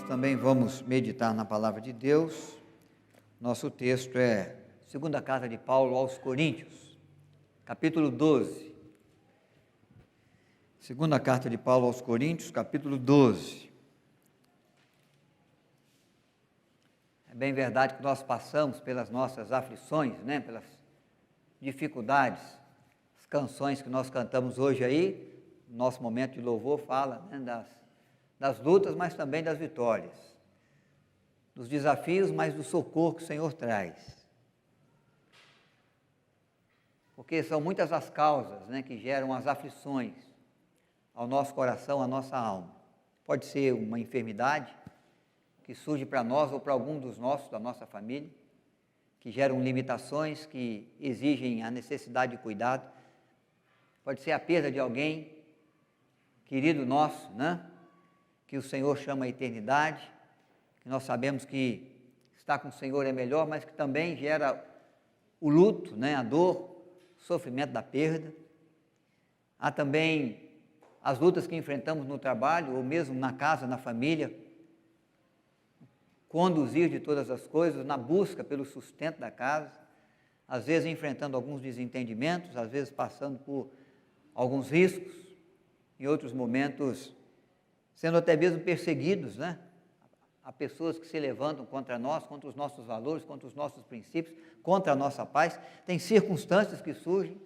Nós também vamos meditar na palavra de Deus. Nosso texto é segunda carta de Paulo aos Coríntios, capítulo 12. Segunda carta de Paulo aos Coríntios, capítulo 12. É bem verdade que nós passamos pelas nossas aflições, pelas dificuldades. As canções que nós cantamos hoje aí, no nosso momento de louvor, fala das lutas, mas também das vitórias, dos desafios, mas do socorro que o Senhor traz. Porque são muitas as causas que geram as aflições ao nosso coração, à nossa alma. Pode ser uma enfermidade que surge para nós ou para algum dos nossos, da nossa família, que geram limitações, que exigem a necessidade de cuidado. Pode ser a perda de alguém querido nosso, que o Senhor chama a eternidade, que nós sabemos que estar com o Senhor é melhor, mas que também gera o luto, a dor, o sofrimento da perda. Há também as lutas que enfrentamos no trabalho, ou mesmo na casa, na família, conduzir de todas as coisas, na busca pelo sustento da casa, às vezes enfrentando alguns desentendimentos, às vezes passando por alguns riscos, em outros momentos sendo até mesmo perseguidos, Há pessoas que se levantam contra nós, contra os nossos valores, contra os nossos princípios, contra a nossa paz. Tem circunstâncias que surgem,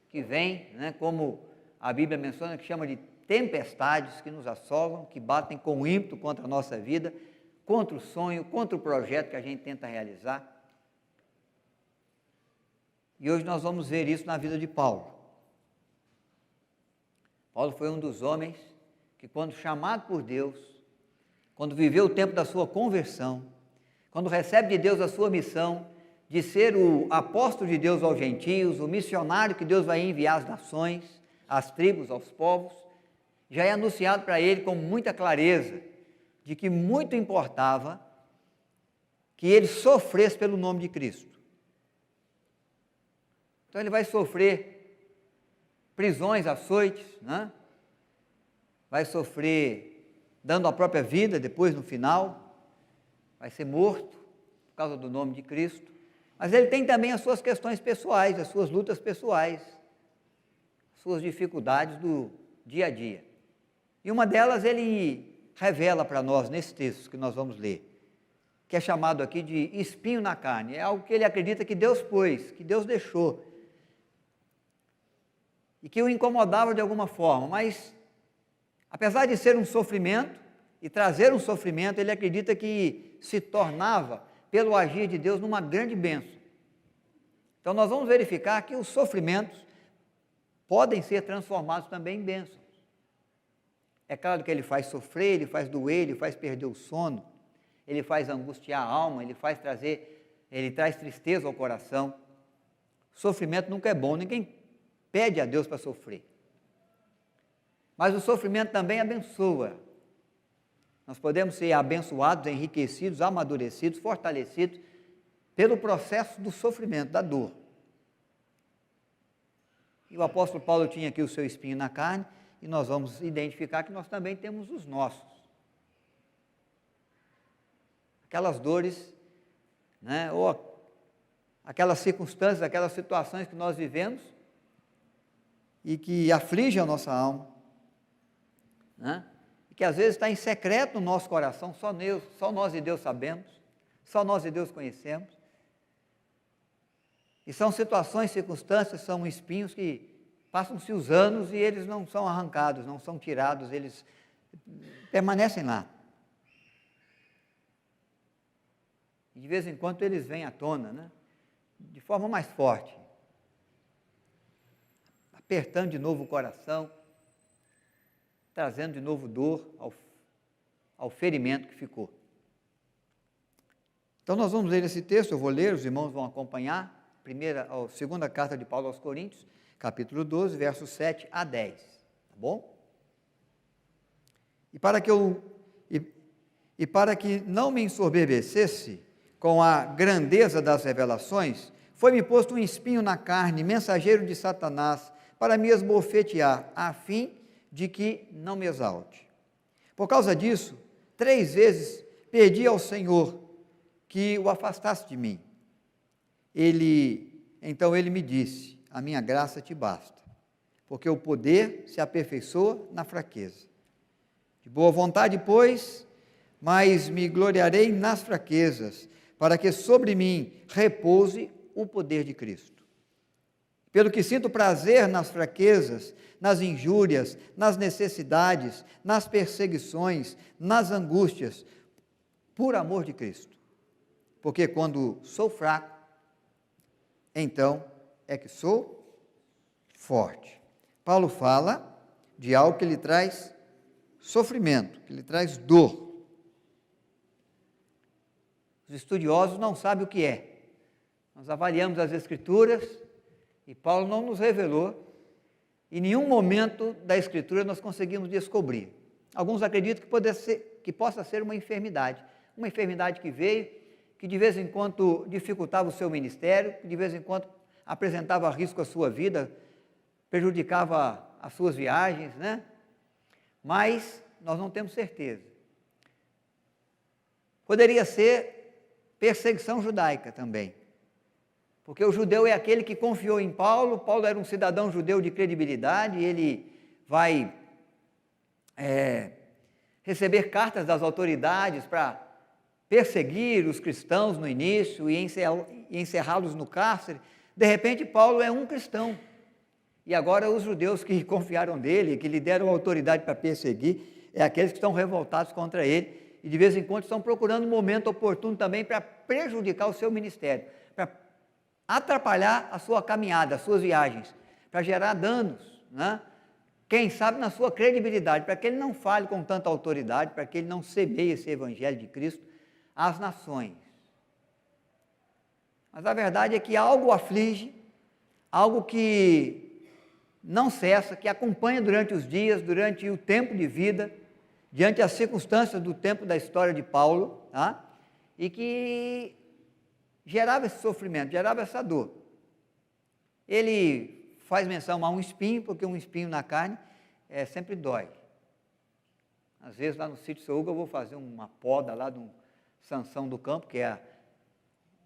que vêm, como a Bíblia menciona, que chama de tempestades que nos assolam, que batem com ímpeto contra a nossa vida, contra o sonho, contra o projeto que a gente tenta realizar. E hoje nós vamos ver isso na vida de Paulo. Paulo foi um dos homens que, quando chamado por Deus, quando viveu o tempo da sua conversão, quando recebe de Deus a sua missão de ser o apóstolo de Deus aos gentios, o missionário que Deus vai enviar às nações, às tribos, aos povos, já é anunciado para ele com muita clareza de que muito importava que ele sofresse pelo nome de Cristo. Então ele vai sofrer prisões, açoites, vai sofrer dando a própria vida, depois no final, vai ser morto por causa do nome de Cristo, mas ele tem também as suas questões pessoais, as suas lutas pessoais, as suas dificuldades do dia a dia, e uma delas ele revela para nós nesse texto que nós vamos ler, que é chamado aqui de espinho na carne. É algo que ele acredita que Deus pôs, que Deus deixou, e que o incomodava de alguma forma, mas apesar de ser um sofrimento e trazer um sofrimento, ele acredita que se tornava, pelo agir de Deus, numa grande bênção. Então nós vamos verificar que os sofrimentos podem ser transformados também em bênçãos. É claro que ele faz sofrer, ele faz doer, ele faz perder o sono, ele faz angustiar a alma, ele traz tristeza ao coração. Sofrimento nunca é bom, ninguém pede a Deus para sofrer. Mas o sofrimento também abençoa. Nós podemos ser abençoados, enriquecidos, amadurecidos, fortalecidos pelo processo do sofrimento, da dor. E o apóstolo Paulo tinha aqui o seu espinho na carne, e nós vamos identificar que nós também temos os nossos. Aquelas dores, ou aquelas circunstâncias, aquelas situações que nós vivemos e que afligem a nossa alma, e que às vezes está em secreto no nosso coração, só nós e Deus sabemos, só nós e Deus conhecemos, e são situações, circunstâncias, são espinhos que passam-se os anos e eles não são arrancados, não são tirados, eles permanecem lá, e de vez em quando eles vêm à tona, de forma mais forte, apertando de novo o coração, trazendo de novo dor ao ferimento que ficou. Então nós vamos ler esse texto, eu vou ler, os irmãos vão acompanhar, segunda carta de Paulo aos Coríntios, capítulo 12, versos 7 a 10, tá bom? E para que não me ensoberbecesse com a grandeza das revelações, foi-me posto um espinho na carne, mensageiro de Satanás, para me esbofetear, a fim de que não me exalte. Por causa disso, 3 vezes pedi ao Senhor que o afastasse de mim. Então ele me disse: a minha graça te basta, porque o poder se aperfeiçoa na fraqueza. De boa vontade, pois, mas me gloriarei nas fraquezas, para que sobre mim repouse o poder de Cristo. Pelo que sinto prazer nas fraquezas, nas injúrias, nas necessidades, nas perseguições, nas angústias, por amor de Cristo. Porque quando sou fraco, então é que sou forte. Paulo fala de algo que lhe traz sofrimento, que lhe traz dor. Os estudiosos não sabem o que é. Nós avaliamos as Escrituras e Paulo não nos revelou. Em nenhum momento da Escritura nós conseguimos descobrir. Alguns acreditam que possa ser uma enfermidade que veio, que de vez em quando dificultava o seu ministério, que de vez em quando apresentava risco à sua vida, prejudicava as suas viagens, né? Mas nós não temos certeza. Poderia ser perseguição judaica também, porque o judeu é aquele que confiou em Paulo. Paulo era um cidadão judeu de credibilidade, ele vai receber cartas das autoridades para perseguir os cristãos no início e encerrá-los no cárcere. De repente, Paulo é um cristão, e agora os judeus que confiaram nele, que lhe deram autoridade para perseguir, é aqueles que estão revoltados contra ele, e de vez em quando estão procurando um momento oportuno também para prejudicar o seu ministério, para atrapalhar a sua caminhada, as suas viagens, para gerar danos, né? Quem sabe na sua credibilidade, para que ele não fale com tanta autoridade, para que ele não semeie esse evangelho de Cristo às nações. Mas a verdade é que algo aflige, algo que não cessa, que acompanha durante os dias, durante o tempo de vida, diante das circunstâncias do tempo da história de Paulo, tá? E que gerava esse sofrimento, gerava essa dor. Ele faz menção a um espinho, porque um espinho na carne sempre dói. Às vezes lá no sítio Seu Hugo eu vou fazer uma poda lá de um Sansão do campo, que é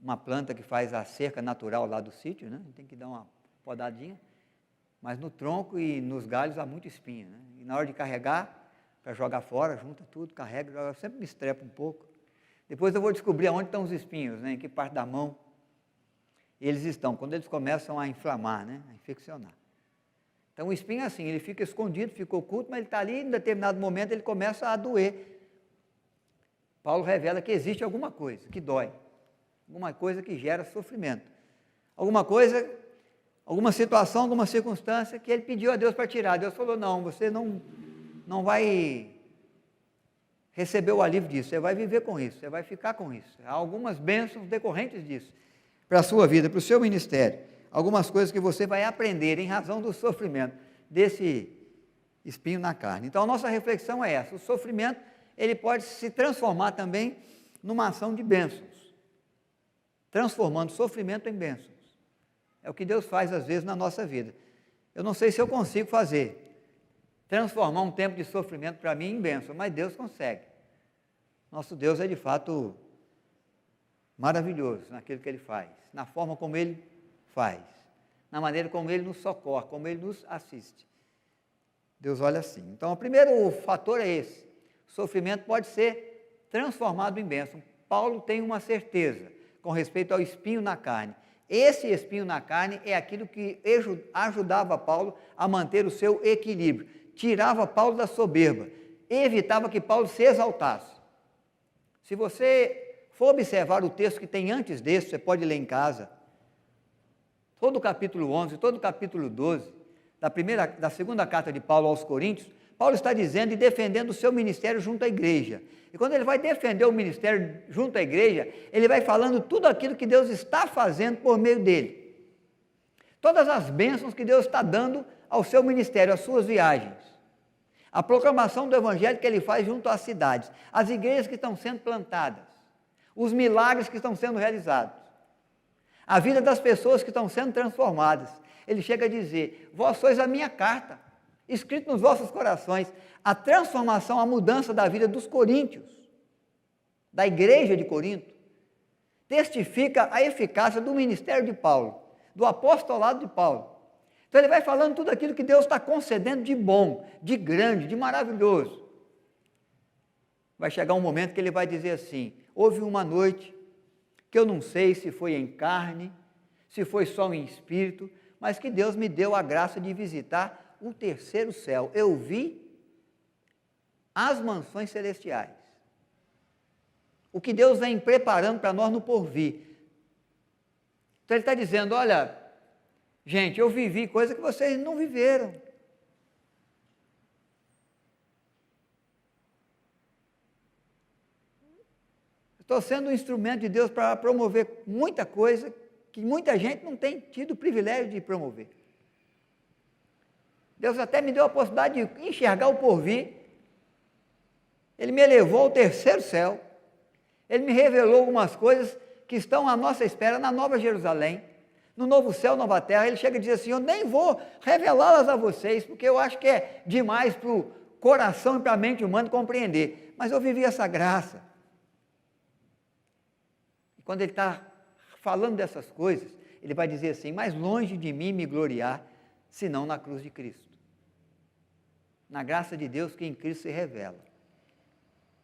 uma planta que faz a cerca natural lá do sítio, né? Tem que dar uma podadinha, mas no tronco e nos galhos há muito espinho, né? E na hora de carregar, para jogar fora, junta tudo, carrega, joga, eu sempre me estrepo um pouco. Depois eu vou descobrir onde estão os espinhos, né? Em que parte da mão eles estão, quando eles começam a inflamar, né? A infeccionar. Então o espinho é assim, ele fica escondido, fica oculto, mas ele está ali, em determinado momento ele começa a doer. Paulo revela que existe alguma coisa que dói, alguma coisa que gera sofrimento, alguma coisa, alguma situação, alguma circunstância que ele pediu a Deus para tirar. Deus falou: não, você não vai receber o alívio disso, você vai viver com isso, você vai ficar com isso. Há algumas bênçãos decorrentes disso, para a sua vida, para o seu ministério, algumas coisas que você vai aprender em razão do sofrimento, desse espinho na carne. Então a nossa reflexão é essa: o sofrimento, ele pode se transformar também numa ação de bênçãos, transformando sofrimento em bênçãos. É o que Deus faz às vezes na nossa vida. Eu não sei se eu consigo transformar um tempo de sofrimento para mim em bênção, mas Deus consegue. Nosso Deus é de fato maravilhoso naquilo que Ele faz, na forma como Ele faz, na maneira como Ele nos socorre, como Ele nos assiste. Deus olha assim. Então, o primeiro fator é esse: o sofrimento pode ser transformado em bênção. Paulo tem uma certeza com respeito ao espinho na carne. Esse espinho na carne é aquilo que ajudava Paulo a manter o seu equilíbrio, tirava Paulo da soberba, evitava que Paulo se exaltasse. Se você for observar o texto que tem antes desse, você pode ler em casa, todo o capítulo 11, todo o capítulo 12, da segunda carta de Paulo aos Coríntios, Paulo está dizendo e defendendo o seu ministério junto à igreja. E quando ele vai defender o ministério junto à igreja, ele vai falando tudo aquilo que Deus está fazendo por meio dele. Todas as bênçãos que Deus está dando ao seu ministério, às suas viagens. A proclamação do evangelho que ele faz junto às cidades, as igrejas que estão sendo plantadas, os milagres que estão sendo realizados, a vida das pessoas que estão sendo transformadas. Ele chega a dizer: vós sois a minha carta, escrito nos vossos corações. A transformação, a mudança da vida dos coríntios da igreja de Corinto, testifica a eficácia do ministério de Paulo, do apostolado de Paulo. Então ele vai falando tudo aquilo que Deus está concedendo de bom, de grande, de maravilhoso. Vai chegar um momento que ele vai dizer assim: houve uma noite que eu não sei se foi em carne, se foi só em espírito, mas que Deus me deu a graça de visitar o terceiro céu. Eu vi as mansões celestiais. O que Deus vem preparando para nós no porvir. Então ele está dizendo: olha, gente, eu vivi coisa que vocês não viveram. Estou sendo um instrumento de Deus para promover muita coisa que muita gente não tem tido o privilégio de promover. Deus até me deu a possibilidade de enxergar o porvir. Ele me elevou ao terceiro céu. Ele me revelou algumas coisas que estão à nossa espera na Nova Jerusalém, no novo céu, nova terra. Ele chega e diz assim: eu nem vou revelá-las a vocês, porque eu acho que é demais para o coração e para a mente humana compreender. Mas eu vivi essa graça. E quando ele está falando dessas coisas, ele vai dizer assim: mais longe de mim me gloriar, senão na cruz de Cristo. Na graça de Deus que em Cristo se revela.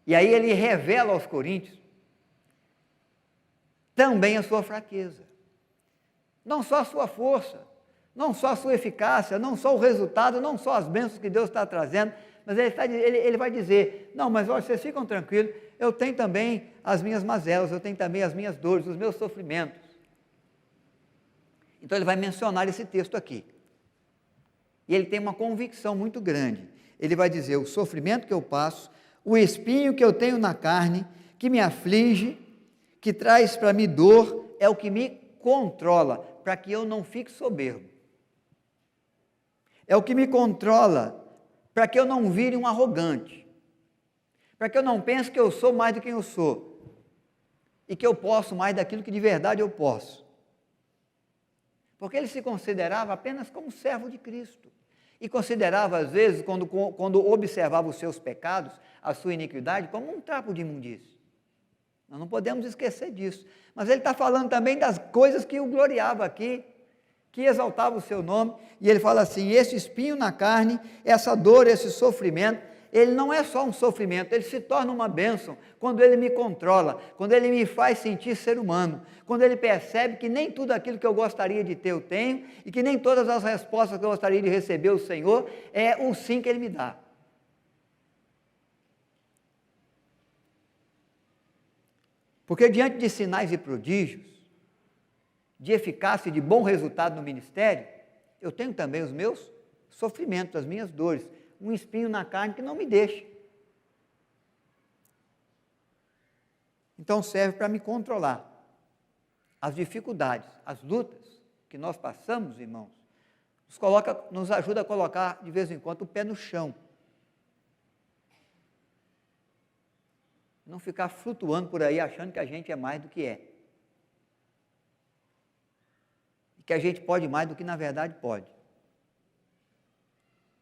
E aí ele revela aos coríntios também a sua fraqueza. Não só a sua força, não só a sua eficácia, não só o resultado, não só as bênçãos que Deus está trazendo, mas ele vai dizer: não, mas olha, vocês ficam tranquilos, eu tenho também as minhas mazelas, eu tenho também as minhas dores, os meus sofrimentos. Então ele vai mencionar esse texto aqui. E ele tem uma convicção muito grande. Ele vai dizer: o sofrimento que eu passo, o espinho que eu tenho na carne, que me aflige, que traz para mim dor, é o que me controla, para que eu não fique soberbo. É o que me controla, para que eu não vire um arrogante, para que eu não pense que eu sou mais do que eu sou, e que eu posso mais daquilo que de verdade eu posso. Porque ele se considerava apenas como servo de Cristo, e considerava às vezes, quando observava os seus pecados, a sua iniquidade, como um trapo de imundícia. Nós não podemos esquecer disso. Mas ele está falando também das coisas que o gloriava aqui, que exaltava o seu nome, e ele fala assim: esse espinho na carne, essa dor, esse sofrimento, ele não é só um sofrimento, ele se torna uma bênção quando ele me controla, quando ele me faz sentir ser humano, quando ele percebe que nem tudo aquilo que eu gostaria de ter eu tenho, e que nem todas as respostas que eu gostaria de receber do Senhor é o sim que ele me dá. Porque diante de sinais e prodígios, de eficácia e de bom resultado no ministério, eu tenho também os meus sofrimentos, as minhas dores, um espinho na carne que não me deixa. Então serve para me controlar. As dificuldades, as lutas que nós passamos, irmãos, nos ajuda a colocar de vez em quando o pé no chão. Não ficar flutuando por aí achando que a gente é mais do que é. E que a gente pode mais do que na verdade pode.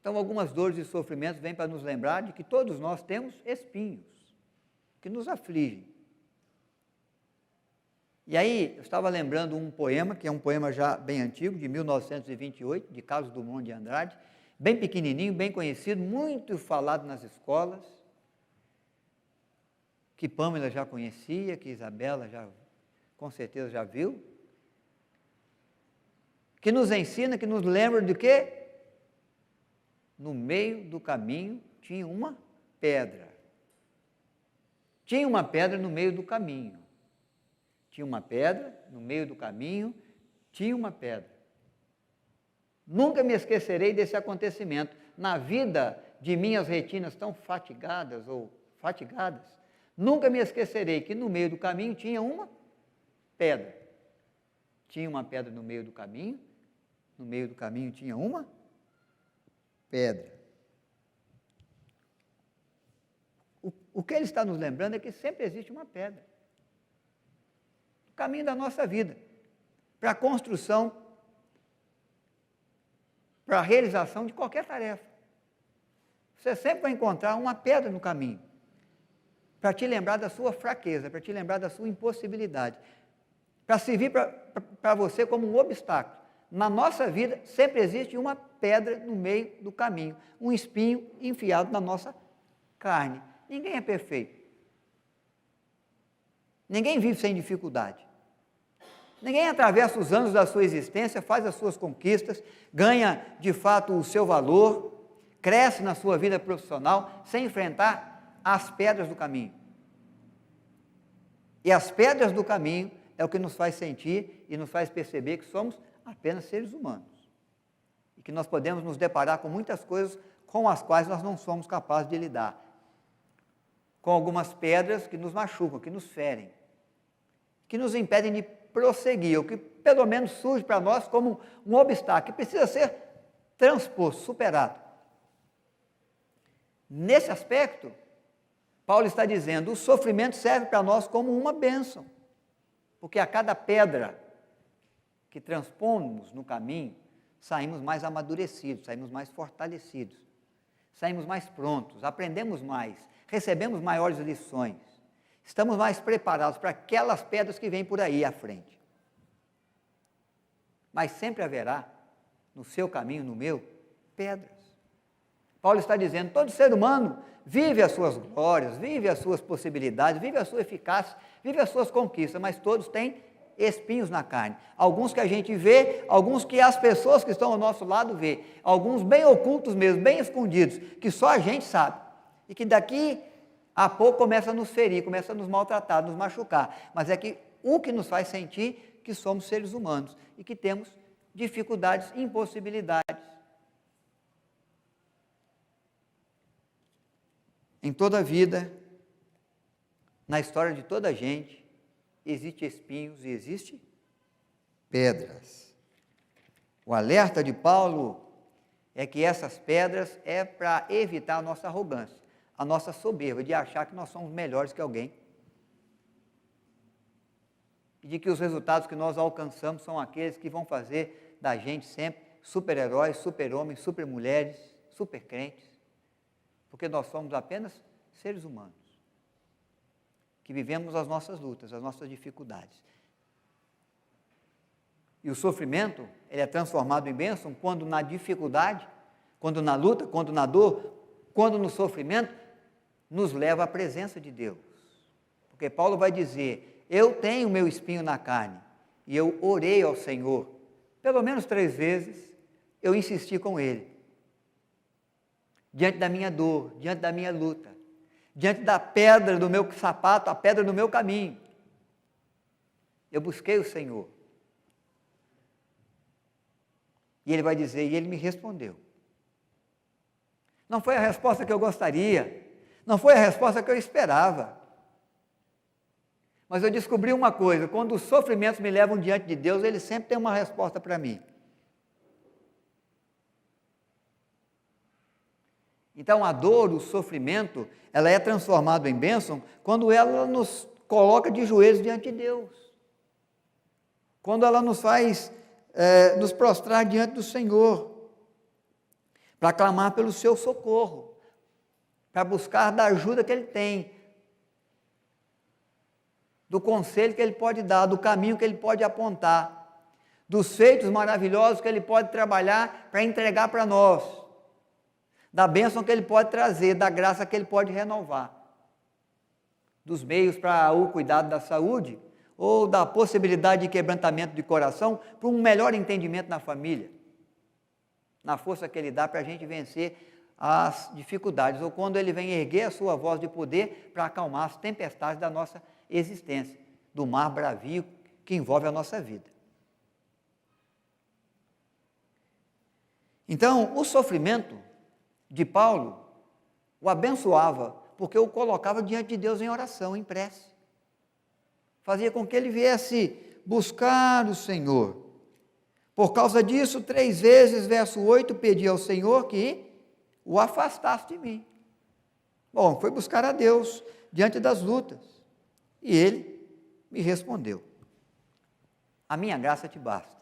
Então algumas dores e sofrimentos vêm para nos lembrar de que todos nós temos espinhos que nos afligem. E aí eu estava lembrando um poema, que é um poema já bem antigo, de 1928, de Carlos Drummond de Andrade, bem pequenininho, bem conhecido, muito falado nas escolas, que Pâmela já conhecia, que Isabela já, com certeza já viu, que nos ensina, que nos lembra de quê? No meio do caminho tinha uma pedra. Tinha uma pedra no meio do caminho. Tinha uma pedra no meio do caminho, tinha uma pedra. Nunca me esquecerei desse acontecimento. Na vida de minhas retinas tão fatigadas, nunca me esquecerei que no meio do caminho tinha uma pedra. Tinha uma pedra no meio do caminho tinha uma pedra. O que ele está nos lembrando é que sempre existe uma pedra no caminho da nossa vida, para a construção, para a realização de qualquer tarefa. Você sempre vai encontrar uma pedra no caminho. para te lembrar da sua fraqueza, para te lembrar da sua impossibilidade, para servir para você como um obstáculo. Na nossa vida sempre existe uma pedra no meio do caminho, um espinho enfiado na nossa carne. Ninguém é perfeito. Ninguém vive sem dificuldade. Ninguém atravessa os anos da sua existência, faz as suas conquistas, ganha de fato o seu valor, cresce na sua vida profissional sem enfrentar as pedras do caminho. E as pedras do caminho é o que nos faz sentir e nos faz perceber que somos apenas seres humanos. E que nós podemos nos deparar com muitas coisas com as quais nós não somos capazes de lidar. Com algumas pedras que nos machucam, que nos ferem, que nos impedem de prosseguir, ou que pelo menos surge para nós como um obstáculo, que precisa ser transposto, superado. Nesse aspecto, Paulo está dizendo, o sofrimento serve para nós como uma bênção, porque a cada pedra que transpomos no caminho, saímos mais amadurecidos, saímos mais fortalecidos, saímos mais prontos, aprendemos mais, recebemos maiores lições, estamos mais preparados para aquelas pedras que vêm por aí à frente. Mas sempre haverá, no seu caminho, no meu, pedras. Paulo está dizendo, todo ser humano vive as suas glórias, vive as suas possibilidades, vive a sua eficácia, vive as suas conquistas, mas todos têm espinhos na carne. Alguns que a gente vê, alguns que as pessoas que estão ao nosso lado vê, alguns bem ocultos mesmo, bem escondidos, que só a gente sabe. E que daqui a pouco começa a nos ferir, começa a nos maltratar, nos machucar. Mas é que o que nos faz sentir que somos seres humanos e que temos dificuldades, impossibilidades. Em toda a vida, na história de toda a gente, existem espinhos e existem pedras. O alerta de Paulo é que essas pedras é para evitar a nossa arrogância, a nossa soberba, de achar que nós somos melhores que alguém. E de que os resultados que nós alcançamos são aqueles que vão fazer da gente sempre super-heróis, super-homens, super-mulheres, super-crentes. Porque nós somos apenas seres humanos, que vivemos as nossas lutas, as nossas dificuldades. E o sofrimento, ele é transformado em bênção quando na dificuldade, quando na luta, quando na dor, quando no sofrimento, nos leva à presença de Deus. Porque Paulo vai dizer, eu tenho meu espinho na carne, e eu orei ao Senhor, pelo menos 3 vezes, eu insisti com Ele. Diante da minha dor, diante da minha luta, diante da pedra do meu sapato, a pedra do meu caminho, eu busquei o Senhor. E Ele vai dizer, e Ele me respondeu. Não foi a resposta que eu gostaria, não foi a resposta que eu esperava. Mas eu descobri uma coisa, quando os sofrimentos me levam diante de Deus, Ele sempre tem uma resposta para mim. Então a dor, o sofrimento, ela é transformada em bênção quando ela nos coloca de joelhos diante de Deus. Quando ela nos faz nos prostrar diante do Senhor, para clamar pelo seu socorro, para buscar da ajuda que Ele tem, do conselho que Ele pode dar, do caminho que Ele pode apontar, dos feitos maravilhosos que Ele pode trabalhar para entregar para nós, da bênção que Ele pode trazer, da graça que Ele pode renovar, dos meios para o cuidado da saúde, ou da possibilidade de quebrantamento de coração, para um melhor entendimento na família, na força que Ele dá para a gente vencer as dificuldades, ou quando Ele vem erguer a sua voz de poder para acalmar as tempestades da nossa existência, do mar bravio que envolve a nossa vida. Então, o sofrimento de Paulo o abençoava, porque o colocava diante de Deus em oração, em prece. Fazia com que ele viesse buscar o Senhor. Por causa disso, 3 vezes, verso 8, pedi ao Senhor que o afastasse de mim. Bom, foi buscar a Deus diante das lutas. E Ele me respondeu, a minha graça te basta.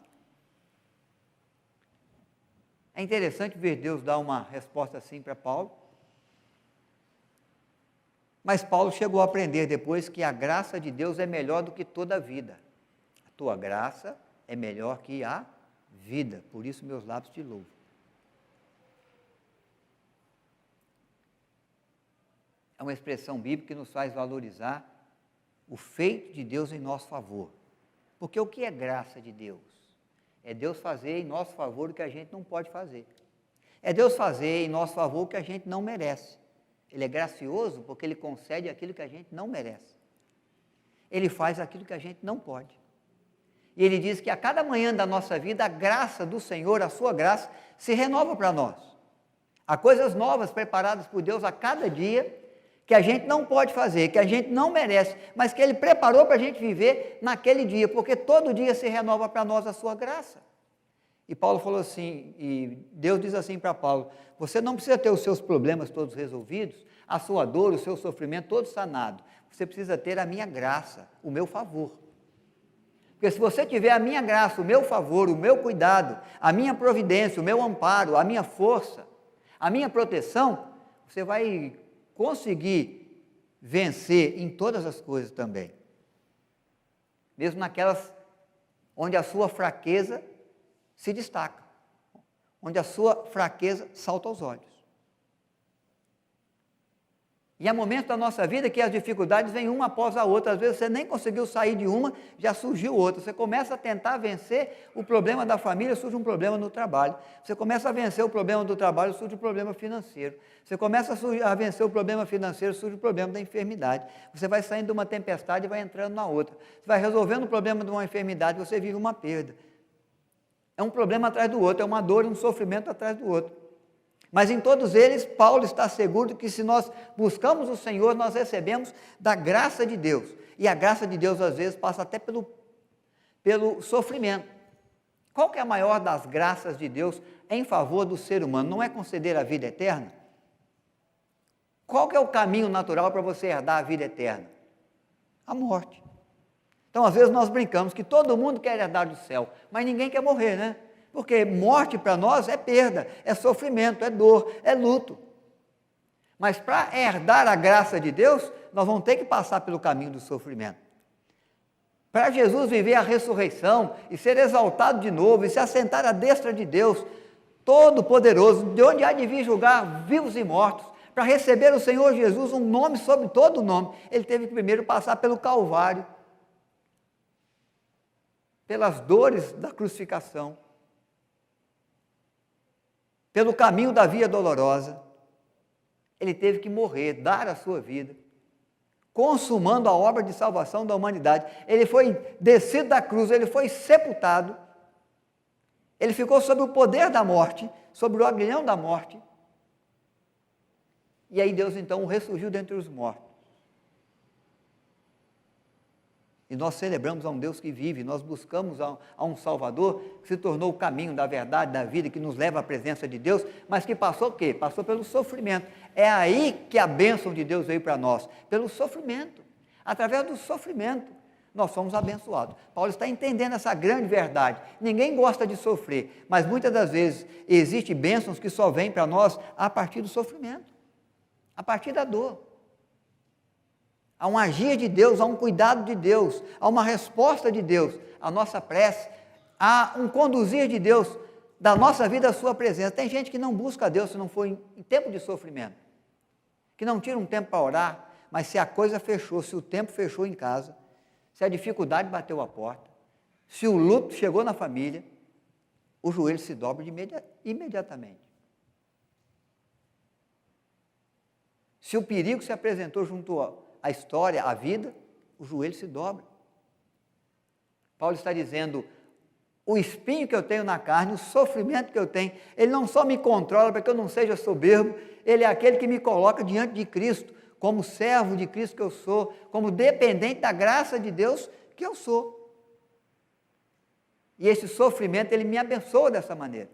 É interessante ver Deus dar uma resposta assim para Paulo. Mas Paulo chegou a aprender depois que a graça de Deus é melhor do que toda a vida. A tua graça é melhor que a vida, por isso meus lábios te louvam. É uma expressão bíblica que nos faz valorizar o feito de Deus em nosso favor. Porque o que é graça de Deus? É Deus fazer em nosso favor o que a gente não pode fazer. É Deus fazer em nosso favor o que a gente não merece. Ele é gracioso porque Ele concede aquilo que a gente não merece. Ele faz aquilo que a gente não pode. E Ele diz que a cada manhã da nossa vida, a graça do Senhor, a sua graça, se renova para nós. Há coisas novas preparadas por Deus a cada dia, que a gente não pode fazer, que a gente não merece, mas que Ele preparou para a gente viver naquele dia, porque todo dia se renova para nós a sua graça. E Paulo falou assim, e Deus diz assim para Paulo, você não precisa ter os seus problemas todos resolvidos, a sua dor, o seu sofrimento todo sanado, você precisa ter a minha graça, o meu favor. Porque se você tiver a minha graça, o meu favor, o meu cuidado, a minha providência, o meu amparo, a minha força, a minha proteção, você vai conseguir vencer em todas as coisas também. Mesmo naquelas onde a sua fraqueza se destaca, onde a sua fraqueza salta aos olhos. E há momentos da nossa vida que as dificuldades vêm uma após a outra, às vezes você nem conseguiu sair de uma, já surgiu outra, você começa a tentar vencer o problema da família, surge um problema no trabalho, você começa a vencer o problema do trabalho, surge um problema financeiro, você começa a vencer o problema financeiro, surge o problema da enfermidade, você vai saindo de uma tempestade e vai entrando na outra, você vai resolvendo o problema de uma enfermidade, você vive uma perda, é um problema atrás do outro, é uma dor e um sofrimento atrás do outro. Mas em todos eles, Paulo está seguro de que se nós buscamos o Senhor, nós recebemos da graça de Deus. E a graça de Deus, às vezes, passa até pelo sofrimento. Qual que é a maior das graças de Deus em favor do ser humano? Não é conceder a vida eterna? Qual que é o caminho natural para você herdar a vida eterna? A morte. Então, às vezes, nós brincamos que todo mundo quer herdar do céu, mas ninguém quer morrer, né? Porque morte para nós é perda, é sofrimento, é dor, é luto. Mas para herdar a graça de Deus, nós vamos ter que passar pelo caminho do sofrimento. Para Jesus viver a ressurreição e ser exaltado de novo e se assentar à destra de Deus, Todo-Poderoso, de onde há de vir julgar vivos e mortos, para receber o Senhor Jesus um nome sobre todo nome, Ele teve que primeiro passar pelo Calvário, pelas dores da crucificação, pelo caminho da via dolorosa, Ele teve que morrer, dar a sua vida, consumando a obra de salvação da humanidade. Ele foi descido da cruz, Ele foi sepultado, Ele ficou sob o poder da morte, sobre o aguilhão da morte, e aí Deus então o ressurgiu dentre os mortos. E nós celebramos a um Deus que vive, nós buscamos a um Salvador que se tornou o caminho da verdade, da vida, que nos leva à presença de Deus, mas que passou o quê? Passou pelo sofrimento. É aí que a bênção de Deus veio para nós, pelo sofrimento. Através do sofrimento, nós somos abençoados. Paulo está entendendo essa grande verdade. Ninguém gosta de sofrer, mas muitas das vezes existem bênçãos que só vêm para nós a partir do sofrimento, a partir da dor. Há um agir de Deus, há um cuidado de Deus, há uma resposta de Deus à nossa prece, há um conduzir de Deus da nossa vida à sua presença. Tem gente que não busca a Deus se não for em tempo de sofrimento, que não tira um tempo para orar, mas se a coisa fechou, se o tempo fechou em casa, se a dificuldade bateu a porta, se o luto chegou na família, o joelho se dobra imediatamente. Se o perigo se apresentou junto a história, a vida, o joelho se dobra. Paulo está dizendo, o espinho que eu tenho na carne, o sofrimento que eu tenho, ele não só me controla para que eu não seja soberbo, ele é aquele que me coloca diante de Cristo, como servo de Cristo que eu sou, como dependente da graça de Deus que eu sou. E esse sofrimento, ele me abençoa dessa maneira.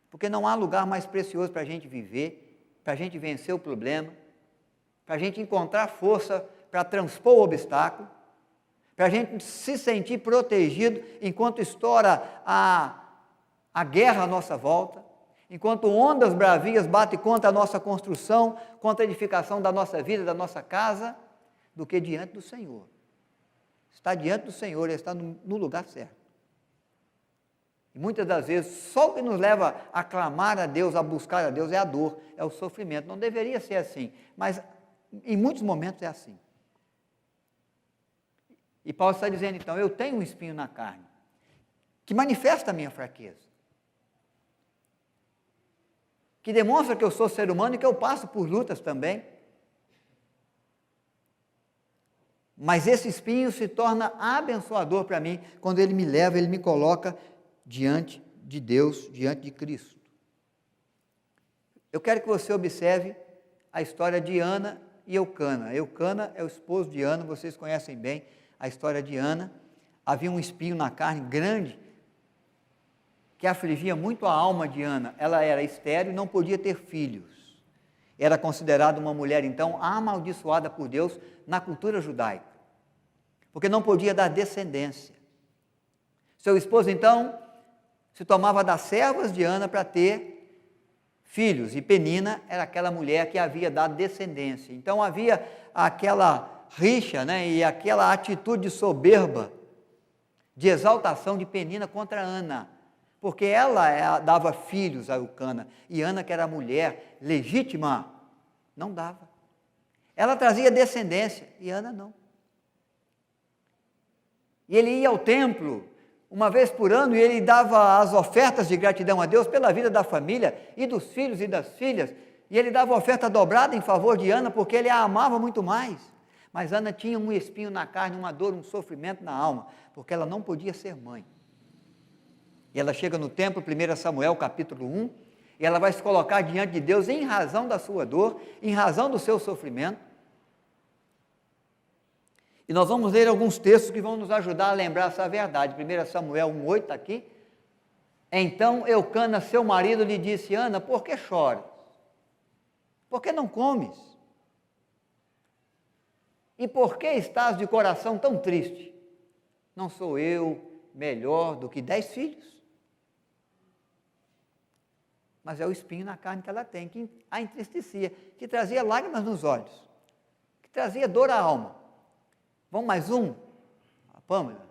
Porque não há lugar mais precioso para a gente viver, para a gente vencer o problema, para a gente encontrar força para transpor o obstáculo, para a gente se sentir protegido enquanto estoura a guerra à nossa volta. enquanto ondas bravias batem contra a nossa construção, contra a edificação da nossa vida, da nossa casa, do que diante do Senhor. Está diante do Senhor, ele está no lugar certo. E muitas das vezes, só o que nos leva a clamar a Deus, a buscar a Deus, é a dor, é o sofrimento. Não deveria ser assim, mas em muitos momentos é assim. E Paulo está dizendo, então, eu tenho um espinho na carne, que manifesta a minha fraqueza, que demonstra que eu sou ser humano e que eu passo por lutas também. Mas esse espinho se torna abençoador para mim, quando ele me leva, ele me coloca diante de Deus, diante de Cristo. Eu quero que você observe a história de Ana e Eucana. Eucana é o esposo de Ana, vocês conhecem bem a história de Ana. Havia um espinho na carne grande, que afligia muito a alma de Ana. Ela era estéril e não podia ter filhos. Era considerada uma mulher, então, amaldiçoada por Deus na cultura judaica, porque não podia dar descendência. Seu esposo, então, se tomava das servas de Ana para ter filhos, e Penina era aquela mulher que havia dado descendência. Então havia aquela rixa, e aquela atitude soberba, de exaltação de Penina contra Ana, porque ela dava filhos a Eucana, e Ana, que era a mulher legítima, não dava. Ela trazia descendência, e Ana não. E ele ia ao templo uma vez por ano, e ele dava as ofertas de gratidão a Deus pela vida da família, e dos filhos e das filhas, e ele dava oferta dobrada em favor de Ana, porque ele a amava muito mais. Mas Ana tinha um espinho na carne, uma dor, um sofrimento na alma, porque ela não podia ser mãe. E ela chega no templo, 1 Samuel capítulo 1, e ela vai se colocar diante de Deus em razão da sua dor, em razão do seu sofrimento. E nós vamos ler alguns textos que vão nos ajudar a lembrar essa verdade. 1 Samuel 1,8 está aqui. Então Eucana, seu marido, lhe disse, Ana, por que choras? Por que não comes? E por que estás de coração tão triste? Não sou eu melhor do que 10 filhos? Mas é o espinho na carne que ela tem, que a entristecia, que trazia lágrimas nos olhos, que trazia dor à alma. Vamos mais um? A Pâmela.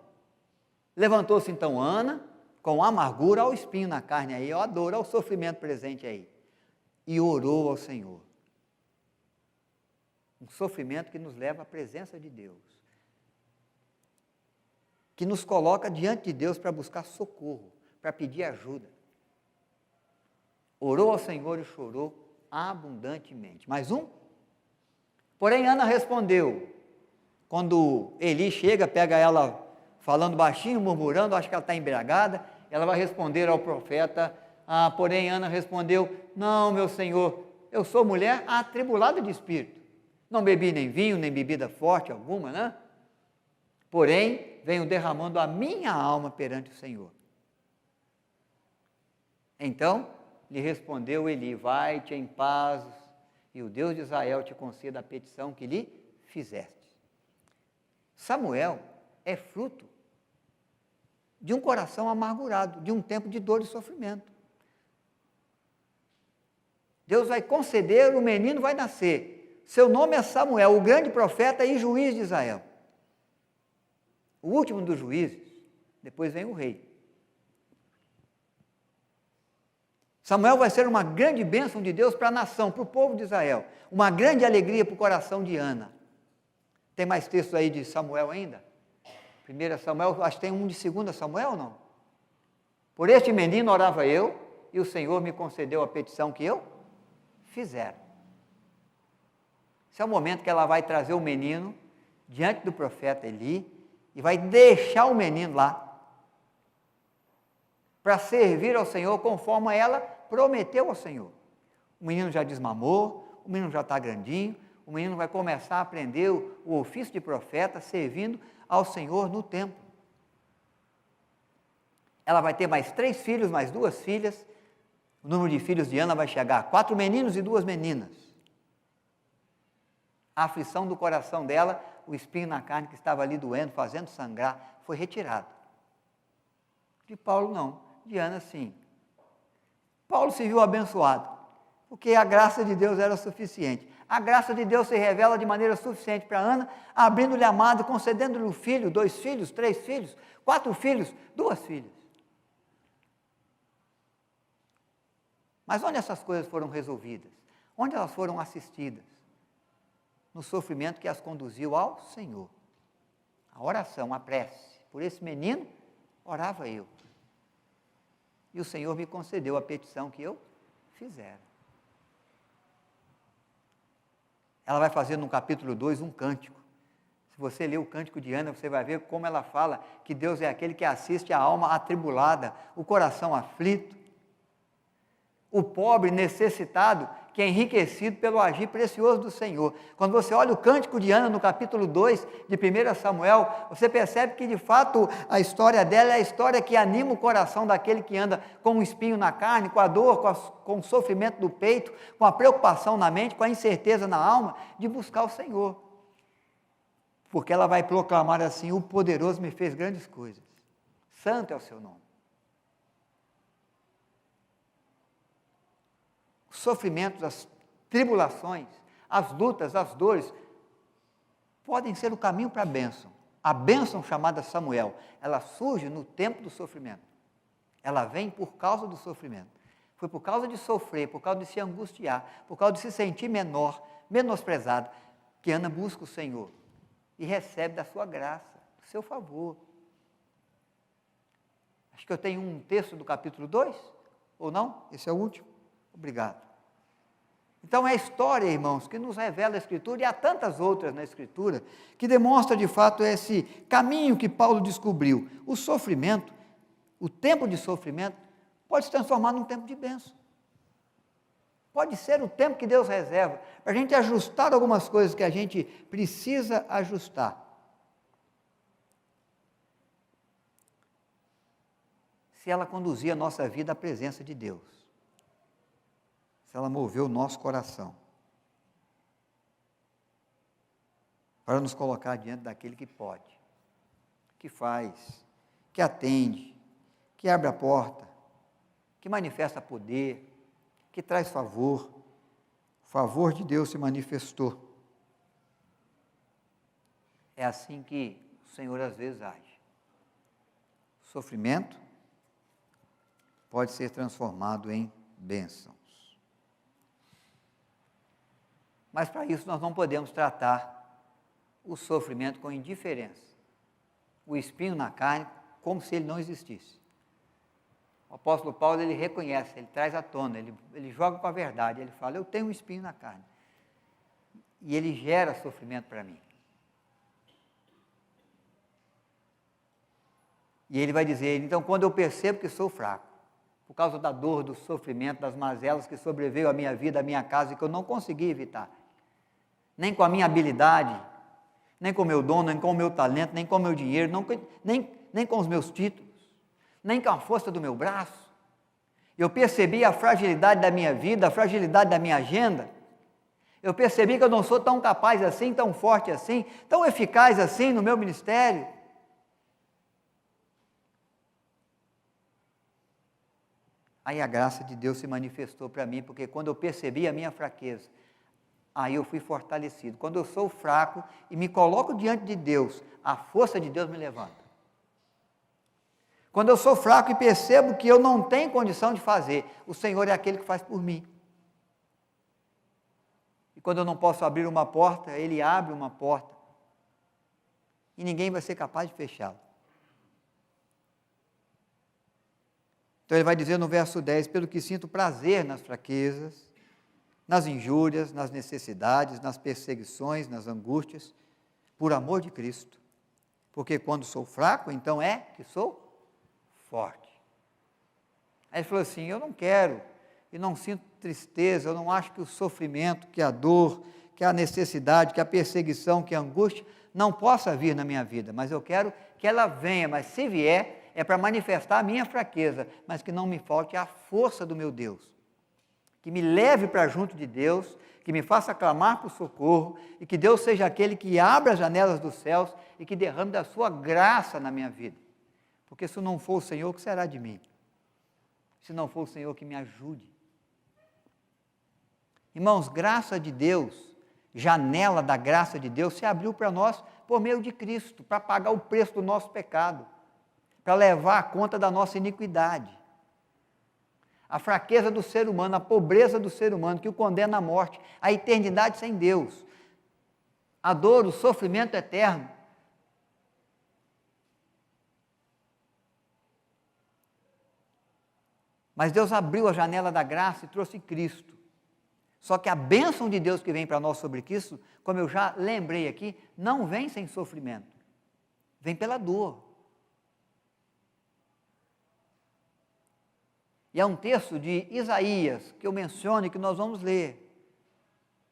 Levantou-se então Ana, com amargura ao espinho na carne aí, ó, a dor, ao sofrimento presente aí, e orou ao Senhor. Um sofrimento que nos leva à presença de Deus, que nos coloca diante de Deus para buscar socorro, para pedir ajuda. Orou ao Senhor e chorou abundantemente. Mais um? Porém, Ana respondeu, quando Eli chega, pega ela falando baixinho, murmurando, acho que ela está embriagada, ela vai responder ao profeta, porém Ana respondeu, não, meu senhor, eu sou mulher atribulada de espírito, não bebi nem vinho, nem bebida forte alguma, né? Porém, venho derramando a minha alma perante o Senhor. Então, lhe respondeu Eli, vai-te em paz, e o Deus de Israel te conceda a petição que lhe fizeste. Samuel é fruto de um coração amargurado, de um tempo de dor e sofrimento. Deus vai conceder, o menino vai nascer. Seu nome é Samuel, o grande profeta e juiz de Israel. O último dos juízes, depois vem o rei. Samuel vai ser uma grande bênção de Deus para a nação, para o povo de Israel. Uma grande alegria para o coração de Ana. Tem mais textos aí de Samuel ainda? 1 Samuel, acho que tem um de 2 Samuel, não? Por este menino orava eu, e o Senhor me concedeu a petição que eu fizera. Esse é o momento que ela vai trazer o menino diante do profeta Eli, e vai deixar o menino lá, para servir ao Senhor conforme ela prometeu ao Senhor. O menino já desmamou, o menino já está grandinho, o menino vai começar a aprender o ofício de profeta, servindo ao Senhor no templo. Ela vai ter mais 3 filhos, mais 2 filhas, o número de filhos de Ana vai chegar a 4 meninos e 2 meninas. A aflição do coração dela, o espinho na carne que estava ali doendo, fazendo sangrar, foi retirado. De Paulo não, de Ana sim. Paulo se viu abençoado, porque a graça de Deus era suficiente. A graça de Deus se revela de maneira suficiente para Ana, abrindo-lhe a madre, concedendo-lhe um filho, 2 filhos, 3 filhos, 4 filhos, 2 filhas. Mas onde essas coisas foram resolvidas? Onde elas foram assistidas? No sofrimento que as conduziu ao Senhor. A oração, a prece. Por esse menino, orava eu. E o Senhor me concedeu a petição que eu fizera. Ela vai fazer no capítulo 2 um cântico. Se você ler o cântico de Ana, você vai ver como ela fala que Deus é aquele que assiste a alma atribulada, o coração aflito, o pobre necessitado, que é enriquecido pelo agir precioso do Senhor. Quando você olha o cântico de Ana no capítulo 2 de 1 Samuel, você percebe que de fato a história dela é a história que anima o coração daquele que anda com um espinho na carne, com a dor, com o sofrimento do peito, com a preocupação na mente, com a incerteza na alma, de buscar o Senhor. Porque ela vai proclamar assim: o poderoso me fez grandes coisas, santo é o seu nome. Os sofrimentos, as tribulações, as lutas, as dores, podem ser o caminho para a bênção. A bênção chamada Samuel, ela surge no tempo do sofrimento. Ela vem por causa do sofrimento. Foi por causa de sofrer, por causa de se angustiar, por causa de se sentir menor, menosprezado, que Ana busca o Senhor e recebe da sua graça, do seu favor. Acho que eu tenho um texto do capítulo 2, ou não? Esse é o último. Obrigado. Então é a história, irmãos, que nos revela a Escritura, e há tantas outras na Escritura, que demonstra de fato esse caminho que Paulo descobriu. O sofrimento, o tempo de sofrimento, pode se transformar num tempo de bênção. Pode ser o tempo que Deus reserva, para a gente ajustar algumas coisas que a gente precisa ajustar. Se ela conduzir a nossa vida à presença de Deus. Se ela moveu o nosso coração para nos colocar diante daquele que pode, que faz, que atende, que abre a porta, que manifesta poder, que traz favor. O favor de Deus se manifestou. É assim que o Senhor às vezes age. O sofrimento pode ser transformado em bênção. Mas para isso nós não podemos tratar o sofrimento com indiferença, o espinho na carne, como se ele não existisse. O apóstolo Paulo, ele reconhece, ele traz à tona, ele joga com a verdade, ele fala: eu tenho um espinho na carne, e ele gera sofrimento para mim. E ele vai dizer: então, quando eu percebo que sou fraco, por causa da dor, do sofrimento, das mazelas que sobreveio à minha vida, à minha casa, e que eu não consegui evitar, nem com a minha habilidade, nem com o meu dom, nem com o meu talento, nem com o meu dinheiro, nem com os meus títulos, nem com a força do meu braço. Eu percebi a fragilidade da minha vida, a fragilidade da minha agenda. Eu percebi que eu não sou tão capaz assim, tão forte assim, tão eficaz assim no meu ministério. Aí a graça de Deus se manifestou para mim, porque quando eu percebi a minha fraqueza, aí eu fui fortalecido. Quando eu sou fraco e me coloco diante de Deus, a força de Deus me levanta. Quando eu sou fraco e percebo que eu não tenho condição de fazer, o Senhor é aquele que faz por mim. E quando eu não posso abrir uma porta, Ele abre uma porta. E ninguém vai ser capaz de fechá-la. Então ele vai dizer no verso 10, pelo que sinto prazer nas fraquezas, nas injúrias, nas necessidades, nas perseguições, nas angústias, por amor de Cristo. Porque quando sou fraco, então é que sou forte. Aí ele falou assim: eu não quero, e não sinto tristeza, eu não acho que o sofrimento, que a dor, que a necessidade, que a perseguição, que a angústia, não possa vir na minha vida, mas eu quero que ela venha, mas se vier, é para manifestar a minha fraqueza, mas que não me falte a força do meu Deus. Que me leve para junto de Deus, que me faça clamar por socorro, e que Deus seja aquele que abra as janelas dos céus e que derrame da sua graça na minha vida. Porque se não for o Senhor, o que será de mim? se não for o Senhor que me ajude. Irmãos, graça de Deus, janela da graça de Deus se abriu para nós por meio de Cristo, para pagar o preço do nosso pecado, para levar a conta da nossa iniquidade. A fraqueza do ser humano, a pobreza do ser humano que o condena à morte, a eternidade sem Deus, a dor, o sofrimento eterno. Mas Deus abriu a janela da graça e trouxe Cristo. Só que a bênção de Deus que vem para nós sobre Cristo, como eu já lembrei aqui, não vem sem sofrimento, vem pela dor. E há um texto de Isaías, que eu menciono e que nós vamos ler,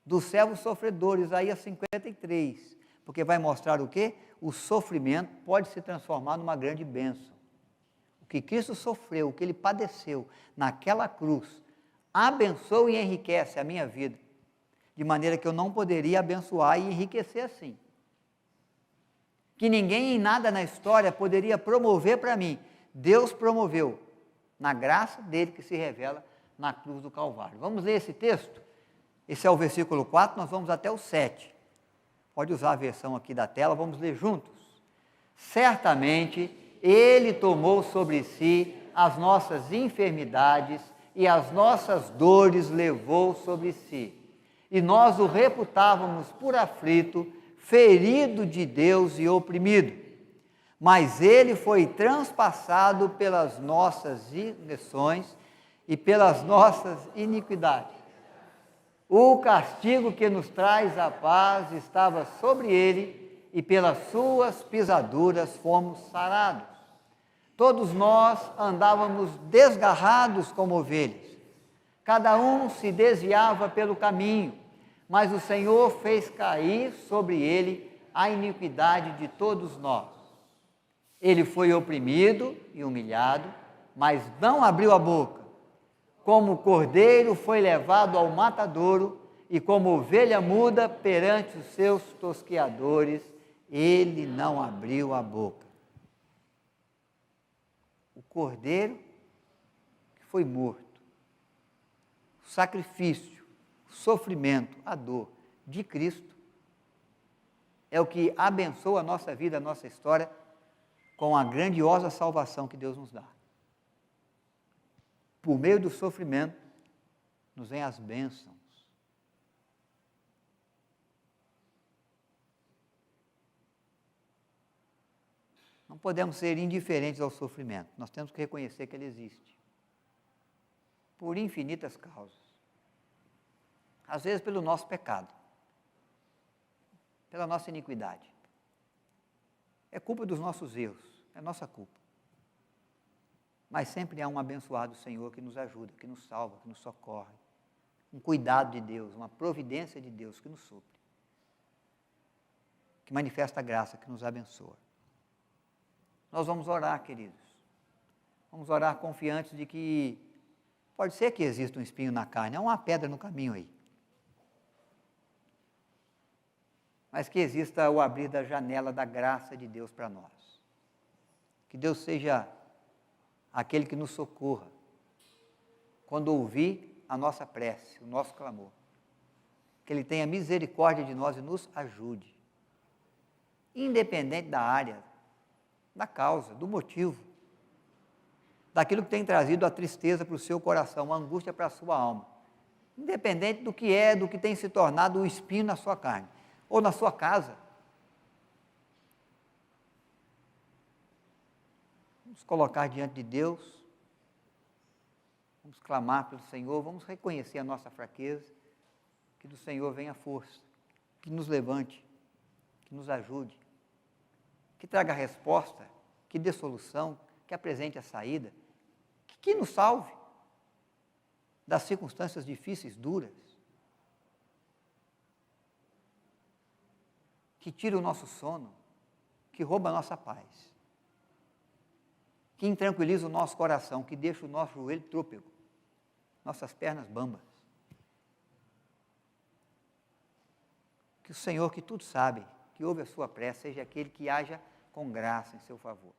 do servo sofredor, Isaías 53, porque vai mostrar o quê? O sofrimento pode se transformar numa grande bênção. O que Cristo sofreu, o que Ele padeceu naquela cruz, abençoa e enriquece a minha vida, de maneira que eu não poderia abençoar e enriquecer assim. Que ninguém em nada na história poderia promover para mim. Deus promoveu, na graça dele que se revela na cruz do Calvário. Vamos ler esse texto? Esse é o versículo 4, nós vamos até o 7. Pode usar a versão aqui da tela, vamos ler juntos. Certamente, Ele tomou sobre si as nossas enfermidades e as nossas dores levou sobre si. E nós o reputávamos por aflito, ferido de Deus e oprimido. Mas Ele foi transpassado pelas nossas transgressões e pelas nossas iniquidades. O castigo que nos traz a paz estava sobre Ele, e pelas suas pisaduras fomos sarados. Todos nós andávamos desgarrados como ovelhas, cada um se desviava pelo caminho, mas o Senhor fez cair sobre Ele a iniquidade de todos nós. Ele foi oprimido e humilhado, mas não abriu a boca. Como o cordeiro foi levado ao matadouro, e como ovelha muda perante os seus tosqueadores, ele não abriu a boca. O cordeiro que foi morto, o sacrifício, o sofrimento, a dor de Cristo, é o que abençoa a nossa vida, a nossa história, com a grandiosa salvação que Deus nos dá. Por meio do sofrimento, nos vêm as bênçãos. Não podemos ser indiferentes ao sofrimento, nós temos que reconhecer que ele existe. Por infinitas causas. Às vezes pelo nosso pecado, pela nossa iniquidade. É culpa dos nossos erros, é nossa culpa. Mas sempre há um abençoado Senhor que nos ajuda, que nos salva, que nos socorre. Um cuidado de Deus, uma providência de Deus que nos supre. Que manifesta a graça, que nos abençoa. Nós vamos orar, queridos. Vamos orar confiantes de que pode ser que exista um espinho na carne, há uma pedra no caminho aí. Mas que exista o abrir da janela da graça de Deus para nós. Que Deus seja aquele que nos socorra quando ouvir a nossa prece, o nosso clamor. Que Ele tenha misericórdia de nós e nos ajude. Independente da área, da causa, do motivo, daquilo que tem trazido a tristeza para o seu coração, a angústia para a sua alma. Independente do que é, do que tem se tornado o espinho na sua carne, ou na sua casa. Vamos colocar diante de Deus, vamos clamar pelo Senhor, vamos reconhecer a nossa fraqueza, que do Senhor venha a força, que nos levante, que nos ajude, que traga resposta, que dê solução, que apresente a saída, que nos salve das circunstâncias difíceis, duras, que tire o nosso sono, que rouba a nossa paz, que intranquiliza o nosso coração, que deixa o nosso joelho trôpego, nossas pernas bambas. Que o Senhor, que tudo sabe, que ouve a sua prece, seja aquele que haja com graça em seu favor.